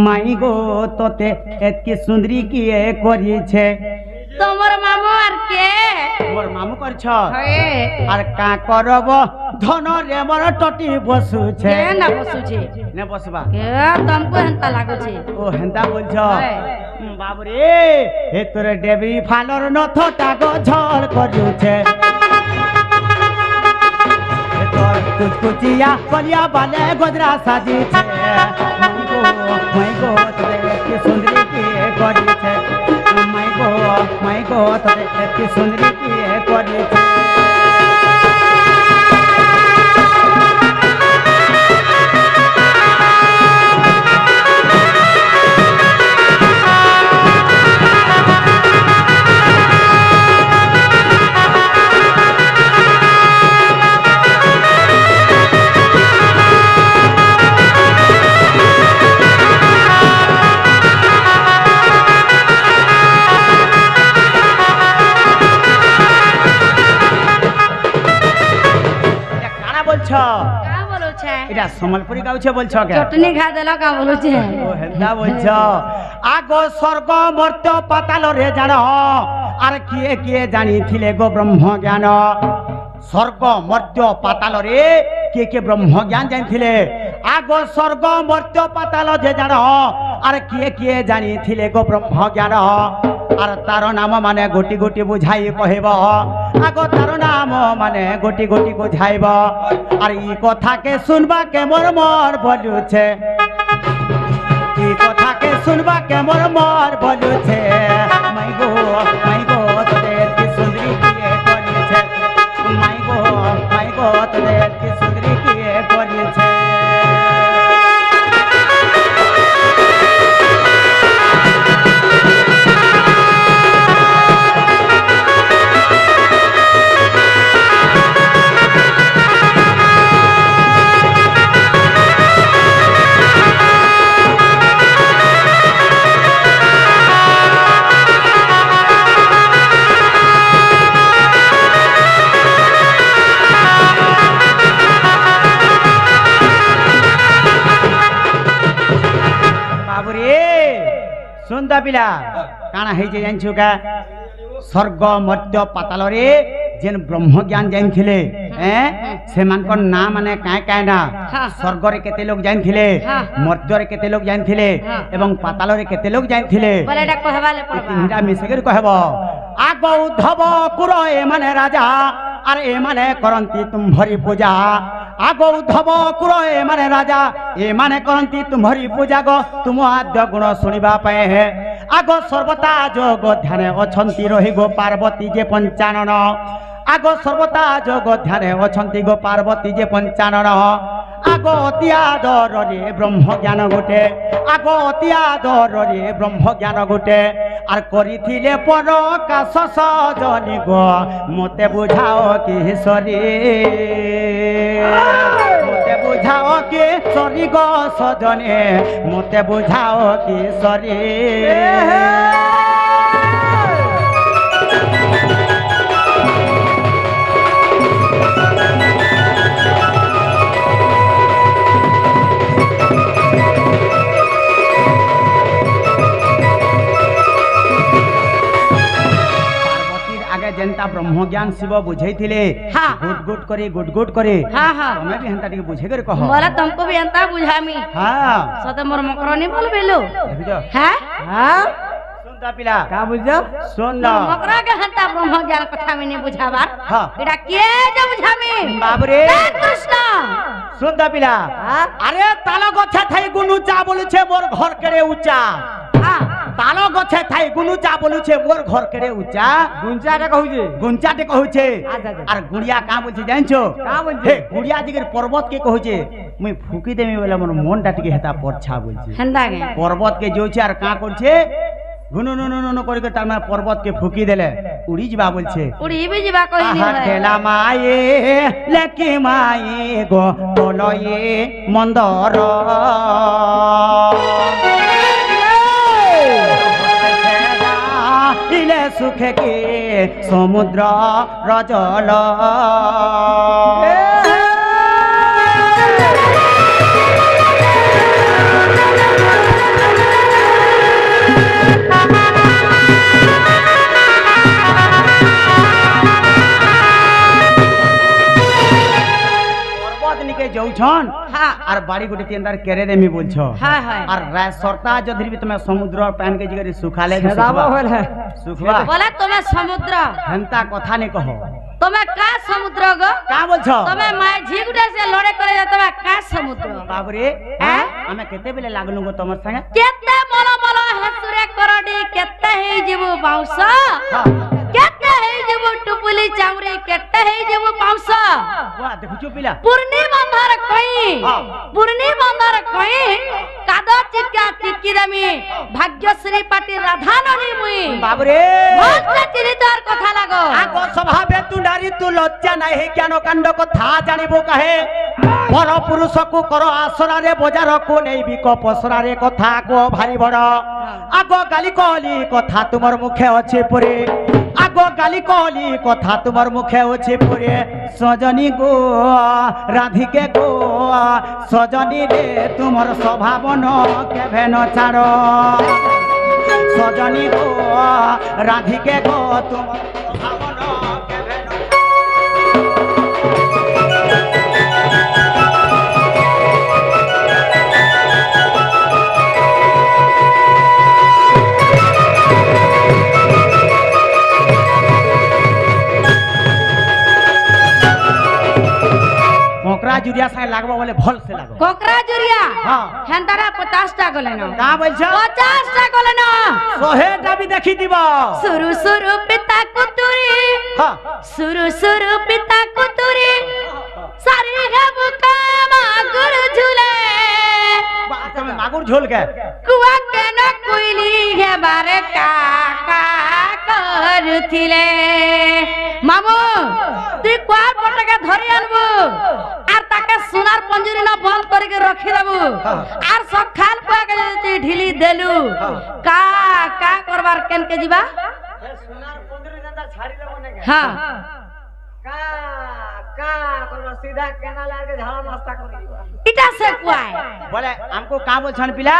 মাই গো তোতে এতকি সুন্দরী কিয়ে করিছে তোমার মামু আর কে মোর মামু করছ আর কা করব ধন রে মোর টটি বসুছে না বসুছে না বসবা তুমको হেন্তা লাগুছে ও হেন্তা বলছ বাবরে এ তোর ডেবি ফালর নথটা গো ঝড় করুছে কুচিয়া কলিয়া বালে গজরা সাজিছে মাই গো তোরে কি সুন্দরী কি করিছে মাই গো তোরে কি সুন্দরী কি করিছে এটা সম্বলপুরি গাউছে বলছ কে চটনি খা দেলা কা বলছে ও হেন্দা বলছ আগ স্বর্গ মর্ত্য পাতাল রে জানো আর কিয়ে কিয়ে জানিছিলে গো ব্রহ্ম জ্ঞান স্বর্গ মর্ত্য পাতাল রে কে কে ব্রহ্ম জ্ঞান জানিছিলে আগ স্বর্গ মর্ত্য পাতাল যে জানো আর কিয়ে কিয়ে জানিছিলে গো ব্রহ্ম জ্ঞান আর তার নাম মানে গোটি গোটি বুঝাই কহিব আগ তার নাম মানে গোটি গোটি বুঝাইব আর ই কথাকে শুনবা কে মোর মর বলুছে ই কথাকে শুনবা কে মোর মর বলুছে মাই গো তোদের কি সুন্দরী কিয়ে করিছে মাই গো তোদের কি সুন্দরী কিয়ে করিছে सुंदा पिला काना है जे जानछु का स्वर्ग मर्त्य पाताल रे जेन ब्रह्म ज्ञान जानथिले से मानकर ना माने काय काय ना स्वर्ग रे केते लोग जानथिले मर्त्य रे केते लोग जानथिले एवं पाताल रे केते लोग जानथिले बोले एटा कहबाले पड़बा तीनटा मिसेकर कहबो आग उद्धव कुर ए माने राजा अरे ए माने करंती तुम भरी पूजा आग उद्धव कुर ए माने राजा ए माने करंती तुम्हारी पूजा गो तुम आद्य गुण सुनिबा पाए है आग सर्वता जोग ध्यान अछंती रही गो पार्वती जे पंचानन आग सर्वता जोग ध्यान अछंती गो पार्वती जे पंचानन आग अति आदर रे ब्रह्म ज्ञान गोटे आग अति आदर रे ब्रह्म ज्ञान गोटे आर करिथिले परकाश सजनी गो मते बुझाओ कि सरी मते बुझाओ कि सरी गो सजने मते बुझाओ कि सरी जनता ब्रह्म ज्ञान शिव बुझे थिले गुट गुट करे तमे भी हंता टिके बुझे कर कहो बोला तुमको भी हंता बुझामी हां सते मोर मकरनी बोल बेलो हैं हां सुनता पिला का बुझो सुन ल मकरा के हंता ब्रह्म ज्ञान कथा में नहीं बुझाबा हां एटा के जे बुझामी बाप रे कृष्ण सुनता पिला अरे तालो गछा थाई गुनु चा बोलु छे मोर घर केरे ऊंचा हां तालो गछे थाई गुनु चा बोलु छे मोर घर केरे ऊंचा गुंचाटे कहू छे आर गुड़िया का बोल छे जानछो का बोल छे गुड़िया दिगर पर्वत के कहू छे मुई फुकी देमी बोले मोर मन टा टिके हेता परछा बोल छे हंदा के पर्वत के जो छे आर का कर छे गुनु नु नु नु करके तार में पर्वत के फुकी देले उड़ी जीवा बोल छे उड़ी भी जीवा कहि नहीं है खेला माए लेके माए गो बोलये मंदर इले सुखे के समुद्र रजल বলছন হ্যাঁ আর বাড়ি গুটি তিনদার কেড়ে দেমি বলছো হ্যাঁ হ্যাঁ আর রায় সরতা যদি भी তুমি সমুদ্র প্যান के जिगर सुखाले सुखवा বলে তুমি সমুদ্র হেনতা কথা নে কহ তুমি কা সমুদ্র গো का বলছো তুমি মাঝি গুটা সে লড়ে করে যা তুমি কা সমুদ্র বাবরে হ্যাঁ আমি কেতে বেলে লাগলু গো তোমার সঙ্গে কেতে মল মল হেসুরে করডি কেতে হেই যিবু বাউস হ্যাঁ কেতে হেই যিবু টুপুলি চাউরি কেতে হেই যিবু বাউস বাহ দেখুছো পিলা পূর্ণিমা ধার কই হ্যাঁ পূর্ণিমা ধার কই কাদ চিকা চিকি দামি ভাগ্যশ্রী পাটি রাধাননি মুই বাবরে ভক্ত চিরিতার কথা লাগো আগো স্বভাবে তু নারী তু লজ্জা নাই হে জ্ঞান কাণ্ড কথা জানিবো কাহে পর পুরুষকু কর আসরারে বজারকু নেই বিক পসরারে কথা গো ভারি বড় আগো গালি কলি কথা তোমার মুখে আছে পরে আগো গালি কলি কথা তোমার মুখে আছে পরে সজনী গো রাধিকে গো সজনী রে তোমার স্বভাবন কেভে ন ছাড় সজনী গো রাধিকে গো তোমার স্বভাবন কেভে ন कोकरा जुरिया साइ लागबो बोले भल से लागो कोकरा जुरिया हां हेंतारा 50 टा गले न का बोलछ 50 टा गले न 100 टा भी देखि दिबो सुरु सुरु पिता कुतुरी हां सुरु सुरु पिता कुतुरी सारी है बुका मागुर झूले बात में मागुर झोल के कुआ के न कोइली है बारे काका करथिले मामू তুই কোয়ার পটাকে ধরি আনবু আর তাকে সোনার পঞ্জুরি না বন্ধ করে রাখি দেবু আর সখাল পাকে যদি তুই ঢিলি দেলু কা কা করবার কেনকে দিবা সোনার পঞ্জুরি দাদা ছাড়ি দেব না হ্যাঁ का का करबो सीधा केनाल आके झाड़ा नाश्ता कर दिबा इटा से कुआय बोले हमको का बोलछन पिला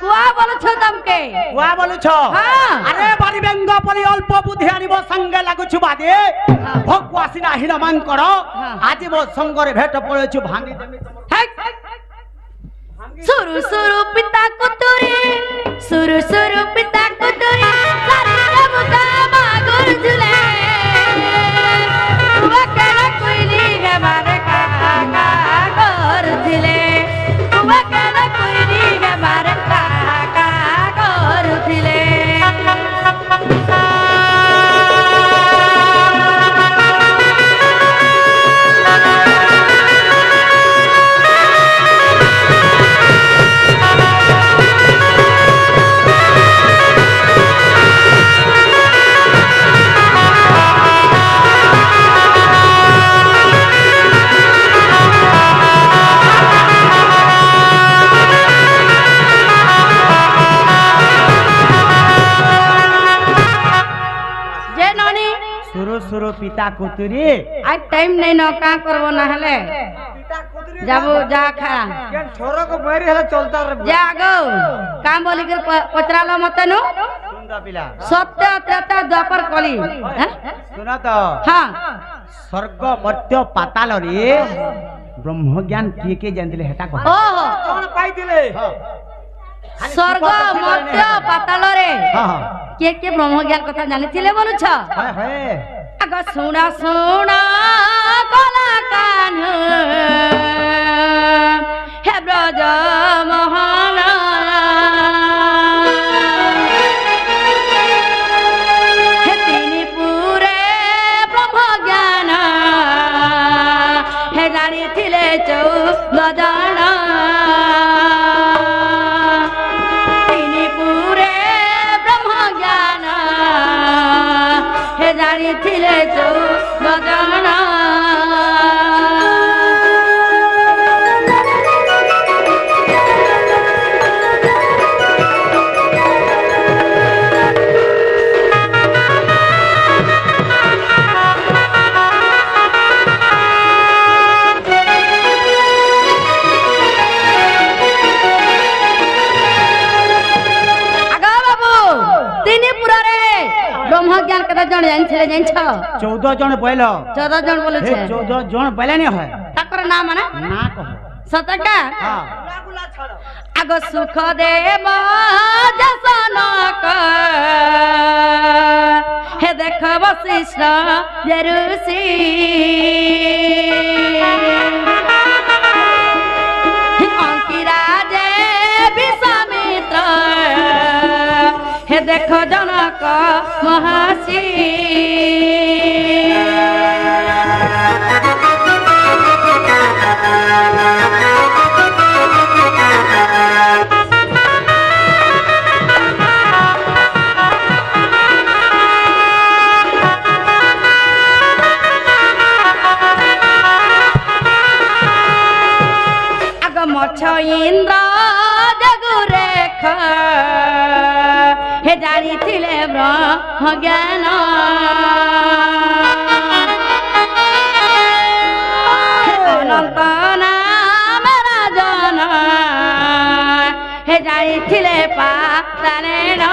कुआ बोलो छो तमके कुआ बोलु छ हां अरे बारी बेंग परि अल्प बुद्धि आनिबो संगे लागु छु बादे भगवासिना हिना मान करो आज बो संगरे भेट पड़े छु भांगी देमी सुरु सुरु पिता कुतुरी सुरु सुरु पिता कुतुरी सारे रबुका मागुर झुले वकर कोइली गे मारे काका करथिले वकर कोइली गे मारे काका करथिले सुरु पिता कुतुरी आज टाइम नहीं न का करबो ना हले पिता कुतुरी जाबो जा खा के छोरो को बैरी हले चलता रे जा गो काम बोली के पचरालो मत नु सुंदर पिला सत्य त्रेता द्वापर कली सुना तो हां स्वर्ग मर्त्य पाताल रे ब्रह्म ज्ञान के जानतिले हेता को ओहो कोन पाई दिले स्वर्ग मर्त्य पाताल रे हां के ब्रह्म ज्ञान कथा जानिथिले बोलु छ हाय हाय आग सुना सुना कला कान हे ब्रज मोहन हे तिनी पुरे ब्रह्म ज्ञान हे जानिथिले चौदजन तिनी पुरे ब्रह्म ज्ञान हे जानिथिले चौदजन ब्रह्म ज्ञान कथा जण जानिथिले जानिछ 14 जन बैल 14 जन बोले छे 14 जन बैल ने है ताकर नाम ना ना कहो सतका हाँ आगो सुख देव जसनक हे देख वशिष्ठ जरुषि अंकिराजे विश्वामित्र हे देख जनक महर्षि इंद्र जगुरेख हे जानी थिले ब्रह्म ज्ञान अनंत नाम राजन हे जानी थिले पातालेन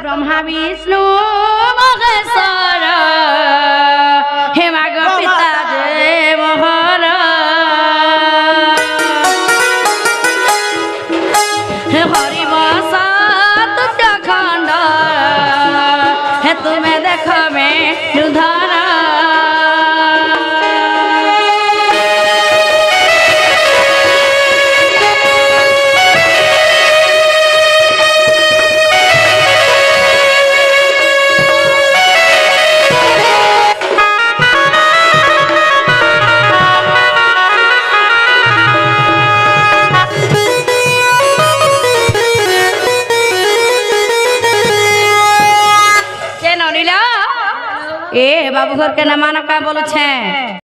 ब्रह्मा विष्णु महेश्वर हे माग पिता जय मोहर हे हरि तुझ खंड हे तुम्हें देख में रुधर ए बाबू घर के न मानो का बोलो छे।